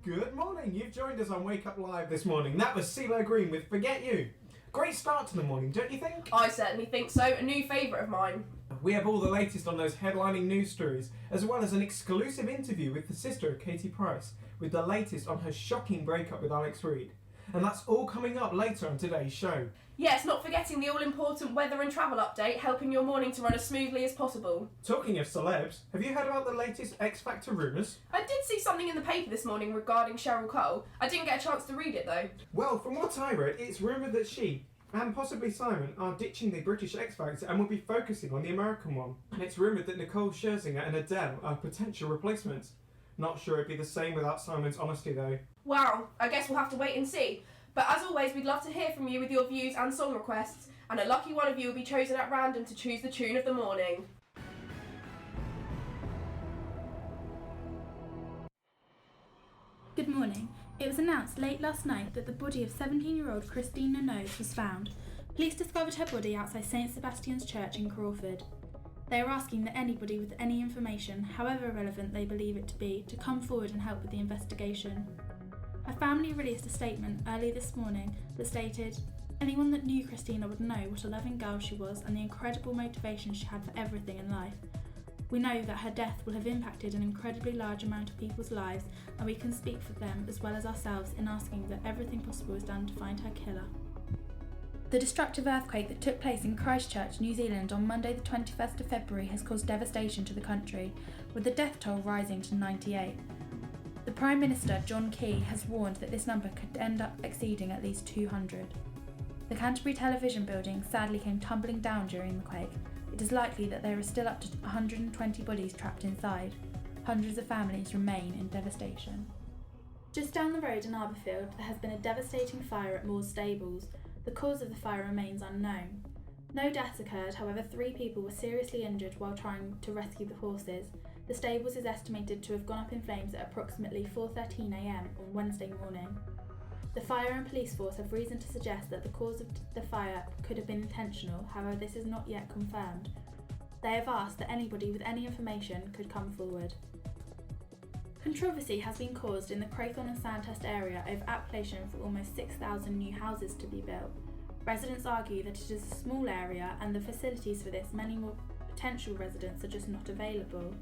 Good morning, you've joined us on Wake Up Live this morning. That was CeeLo Green with Forget You. Great start to the morning, don't you think? I certainly think so, a new favourite of mine. We have all the latest on those headlining news stories, as well as an exclusive interview with the sister of Katie Price, with the latest on her shocking breakup with Alex Reid. And that's all coming up later on today's show. Yes, not forgetting the all-important weather and travel update, helping your morning to run as smoothly as possible. Talking of celebs, have you heard about the latest X Factor rumours? I did see something in the paper this morning regarding Cheryl Cole. I didn't get a chance to read it though. Well, from what I read, it's rumoured that she and possibly Simon are ditching the British X Factor and will be focusing on the American one. And it's rumoured that Nicole Scherzinger and Adele are potential replacements. Not sure it'd be the same without Simon's honesty though. Wow, I guess we'll have to wait and see. But as always, we'd love to hear from you with your views and song requests, and a lucky one of you will be chosen at random to choose the tune of the morning. Good morning. It was announced late last night that the body of 17-year-old Christina Knowles was found. Police discovered her body outside St Sebastian's Church in Crawford. They are asking that anybody with any information, however relevant they believe it to be, to come forward and help with the investigation. Her family released a statement early this morning that stated, "Anyone that knew Christina would know what a loving girl she was and the incredible motivation she had for everything in life. We know that her death will have impacted an incredibly large amount of people's lives, and we can speak for them as well as ourselves in asking that everything possible is done to find her killer." The destructive earthquake that took place in Christchurch, New Zealand on Monday the 21st of February has caused devastation to the country, with the death toll rising to 98. The Prime Minister, John Key, has warned that this number could end up exceeding at least 200. The Canterbury Television building sadly came tumbling down during the quake. It is likely that there are still up to 120 bodies trapped inside. Hundreds of families remain in devastation. Just down the road in Arborfield, there has been a devastating fire at Moore's Stables. The cause of the fire remains unknown. No deaths occurred, however 3 people were seriously injured while trying to rescue the horses. The stables is estimated to have gone up in flames at approximately 4:13 a.m. on Wednesday morning. The fire and police force have reason to suggest that the cause of the fire could have been intentional, however this is not yet confirmed. They have asked that anybody with any information could come forward. Controversy has been caused in the Craythorne and Sandhurst area over application for almost 6,000 new houses to be built. Residents argue that it is a small area and the facilities for this many more potential residents are just not available.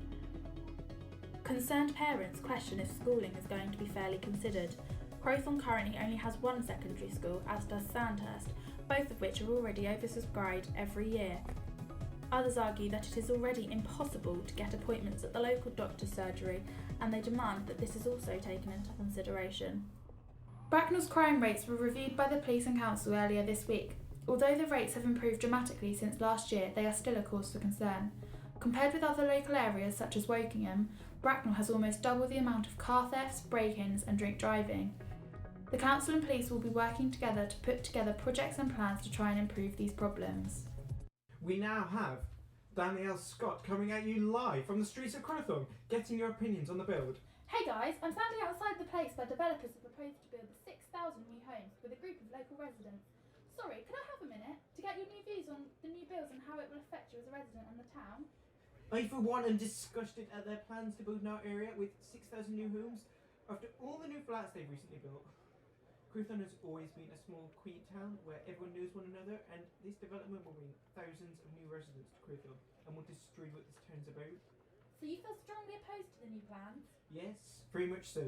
Concerned parents question if schooling is going to be fairly considered. Crowthorne currently only has one secondary school, as does Sandhurst, both of which are already oversubscribed every year. Others argue that it is already impossible to get appointments at the local doctor's surgery, and they demand that this is also taken into consideration. Bracknell's crime rates were reviewed by the police and council earlier this week. Although the rates have improved dramatically since last year, they are still a cause for concern. Compared with other local areas such as Wokingham, Bracknell has almost double the amount of car thefts, break-ins and drink driving. The council and police will be working together to put together projects and plans to try and improve these problems. We now have Danielle Scott coming at you live from the streets of Crowthorne, getting your opinions on the build. Hey guys, I'm standing outside the place where developers have proposed to build 6,000 new homes with a group of local residents. Sorry, could I have a minute to get your new views on the new builds and how it will affect you as a resident and the town? I, for one, am disgusted at their plans to build in our area with 6,000 new homes after all the new flats they've recently built. Crowthorne has always been a small, quaint town where everyone knows one another, and this development will bring thousands of new residents to Crowthorne and will destroy what this town's about. So you feel strongly opposed to the new plans? Yes, very much so.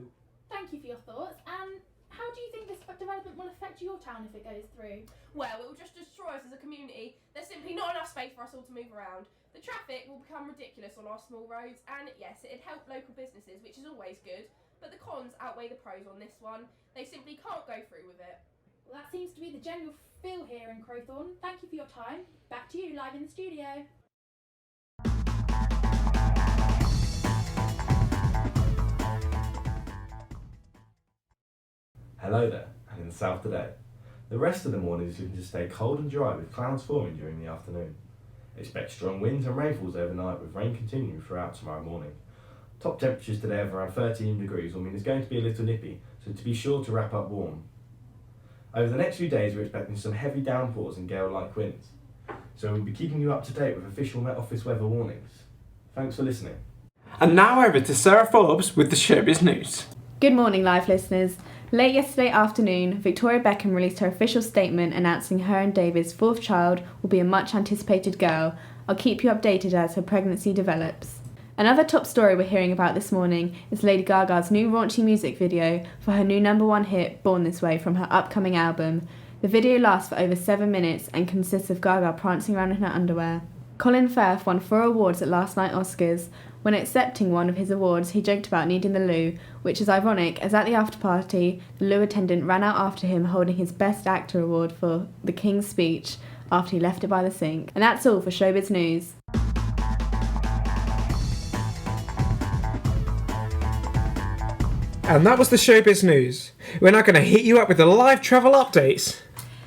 Thank you for your thoughts, and how do you think this development will affect your town if it goes through? Well, it will just destroy us as a community. There's simply not enough space for us all to move around. The traffic will become ridiculous on our small roads, and yes, it'd help local businesses, which is always good, but the cons outweigh the pros on this one. They simply can't go through with it. Well, that seems to be the general feel here in Crowthorne. Thank you for your time. Back to you, live in the studio. Hello there, and in the south today. The rest of the morning is looking to stay cold and dry with clouds forming during the afternoon. Expect strong winds and rainfalls overnight with rain continuing throughout tomorrow morning. Top temperatures today of around 13 degrees will mean it's going to be a little nippy, so to be sure to wrap up warm. Over the next few days we're expecting some heavy downpours and gale-like winds, so we'll be keeping you up to date with official Met Office weather warnings. Thanks for listening. And now over to Sarah Forbes with the showbiz news. Good morning, live listeners. Late yesterday afternoon, Victoria Beckham released her official statement announcing her and David's fourth child will be a much anticipated girl. I'll keep you updated as her pregnancy develops. Another top story we're hearing about this morning is Lady Gaga's new raunchy music video for her new #1 hit, Born This Way, from her upcoming album. The video lasts for over 7 minutes and consists of Gaga prancing around in her underwear. Colin Firth won 4 awards at last night's Oscars. When accepting one of his awards, he joked about needing the loo, which is ironic as at the after party, the loo attendant ran out after him holding his Best Actor award for The King's Speech after he left it by the sink. And that's all for Showbiz News. And that was the Showbiz News. We're now going to hit you up with the live travel updates.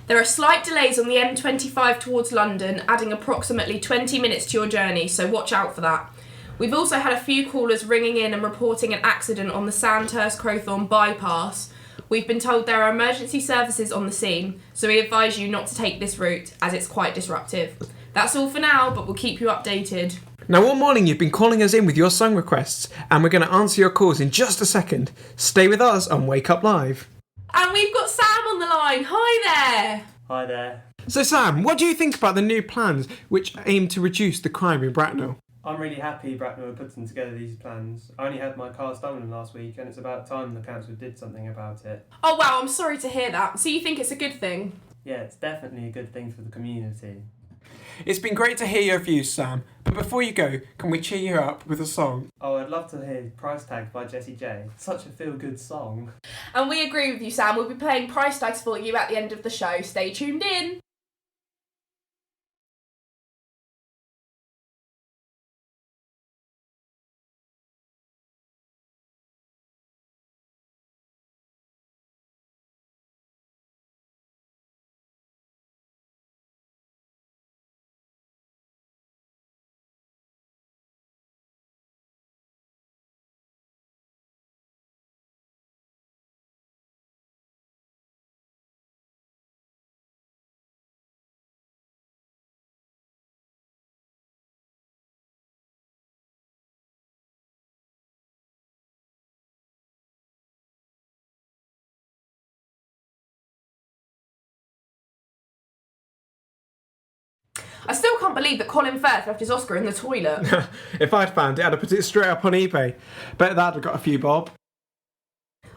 There are slight delays on the M25 towards London, adding approximately 20 minutes to your journey, so watch out for that. We've also had a few callers ringing in and reporting an accident on the Sandhurst-Crowthorne bypass. We've been told there are emergency services on the scene, so we advise you not to take this route as it's quite disruptive. That's all for now, but we'll keep you updated. Now, all morning you've been calling us in with your song requests, and we're going to answer your calls in just a second. Stay with us on Wake Up Live. And we've got Sam on the line. Hi there. Hi there. So Sam, what do you think about the new plans which aim to reduce the crime in Bracknell? I'm really happy Bracknell are putting together these plans. I only had my car stolen last week and it's about time the council did something about it. Oh wow, I'm sorry to hear that. So you think it's a good thing? Yeah, it's definitely a good thing for the community. It's been great to hear your views, Sam, but before you go, can we cheer you up with a song? Oh, I'd love to hear Price Tag by Jessie J. Such a feel-good song. And we agree with you, Sam. We'll be playing Price Tags for you at the end of the show. Stay tuned in. I still can't believe that Colin Firth left his Oscar in the toilet. If I'd found it, I'd have put it straight up on eBay. Bet that'd have got a few bob.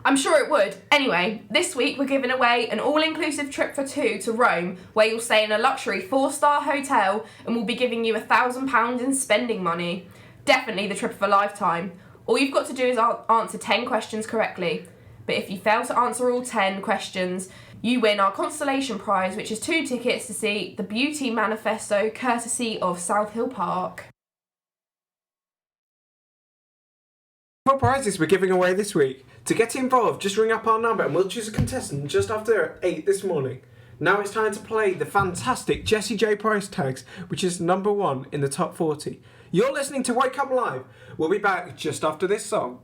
I'm sure it would. Anyway, this week we're giving away an all-inclusive trip for 2 to Rome, where you'll stay in a luxury 4-star hotel and we'll be giving you £1,000 in spending money. Definitely the trip of a lifetime. All you've got to do is answer 10 questions correctly. But if you fail to answer all 10 questions, you win our consolation prize, which is 2 tickets to see The Beauty Manifesto, courtesy of South Hill Park. What prizes we're giving away this week? To get involved, just ring up our number and we'll choose a contestant just after 8 this morning. Now it's time to play the fantastic Jessie J Price Tags, which is #1 in the top 40. You're listening to Wake Up Live. We'll be back just after this song.